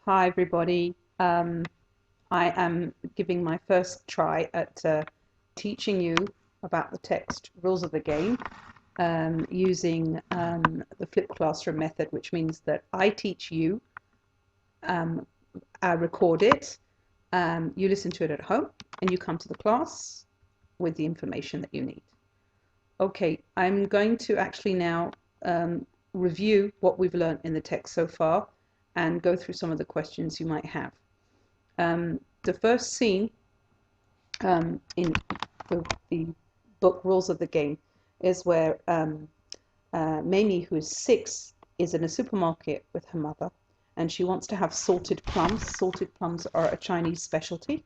Hi, everybody. I am giving my first try at teaching you about the text rules of the game using the flipped classroom method, which means that I teach you, um, I record it, you listen to it at home, and you come to the class with the information that you need. Okay, I'm going to actually now um, review what we've learned in the text so far and go through some of the questions you might have. The first scene in the book Rules of the Game is where Mamie, who is 6, is in a supermarket with her mother, and she wants to have salted plums. Salted plums are a Chinese specialty.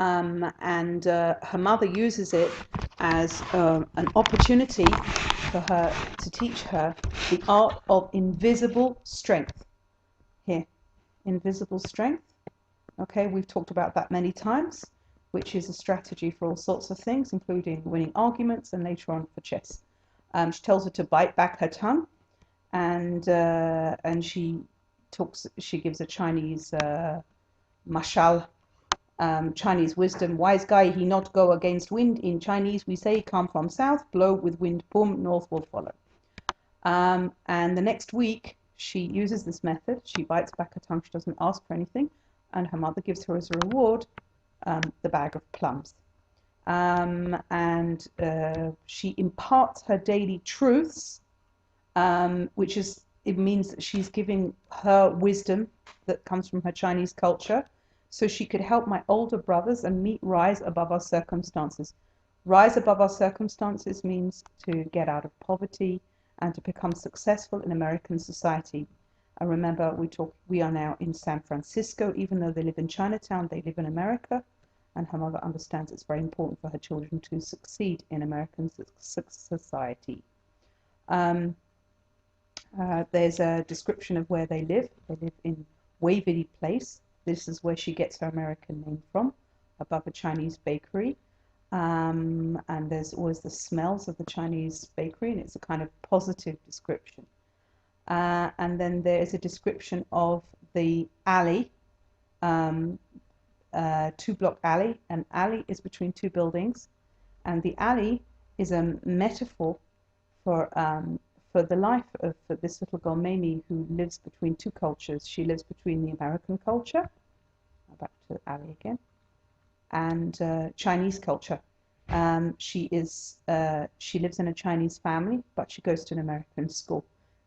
And her mother uses it as an opportunity for her to teach her the art of invisible strength. Here, invisible strength. Okay, we've talked about that many times, which is a strategy for all sorts of things, including winning arguments and later on for chess. She tells her to bite back her tongue, and she gives a Chinese mashal, Chinese wisdom. Wise guy, he not go against wind. In Chinese, we say come from south, blow with wind, boom, north will follow. And the next week, she uses this method. She bites back her tongue. She doesn't ask for anything. And her mother gives her as a reward the bag of plums. And she imparts her daily truths, which it means that she's giving her wisdom that comes from her Chinese culture, so she could help my older brothers and me rise above our circumstances. Rise above our circumstances means to get out of poverty and to become successful in American society. I remember we are now in San Francisco. Even though they live in Chinatown, they live in America, and her mother understands it's very important for her children to succeed in American society. There's a description of where they live. They live in Waverly Place. This is where she gets her American name from, above a Chinese bakery. And there's always the smells of the Chinese bakery, and it's a kind of positive description. And then there is a description of the alley, 2-block alley. An alley is between two buildings, and the alley is a metaphor for the life of this little girl, Mamie, who lives between two cultures. She lives between the American culture, back to alley again, and Chinese culture. She lives in a Chinese family, but she goes to an American school.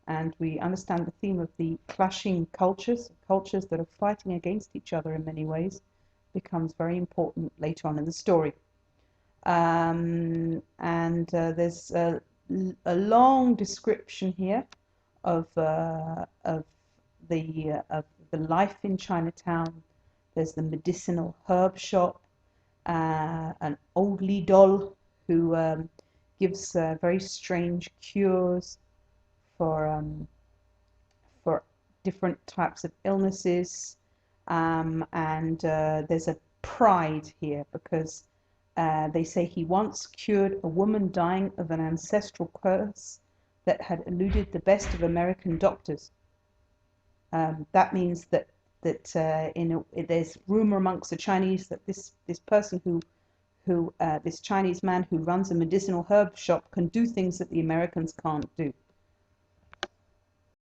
And we understand the theme of the clashing cultures that are fighting against each other in many ways, becomes very important later on in the story. And there's a long description here of the life in Chinatown. There's the medicinal herb shop, an old doll who gives very strange cures for different types of illnesses, and there's a pride here because they say he once cured a woman dying of an ancestral curse that had eluded the best of American doctors. That means that there's rumor amongst the Chinese that this person this Chinese man who runs a medicinal herb shop can do things that the Americans can't do.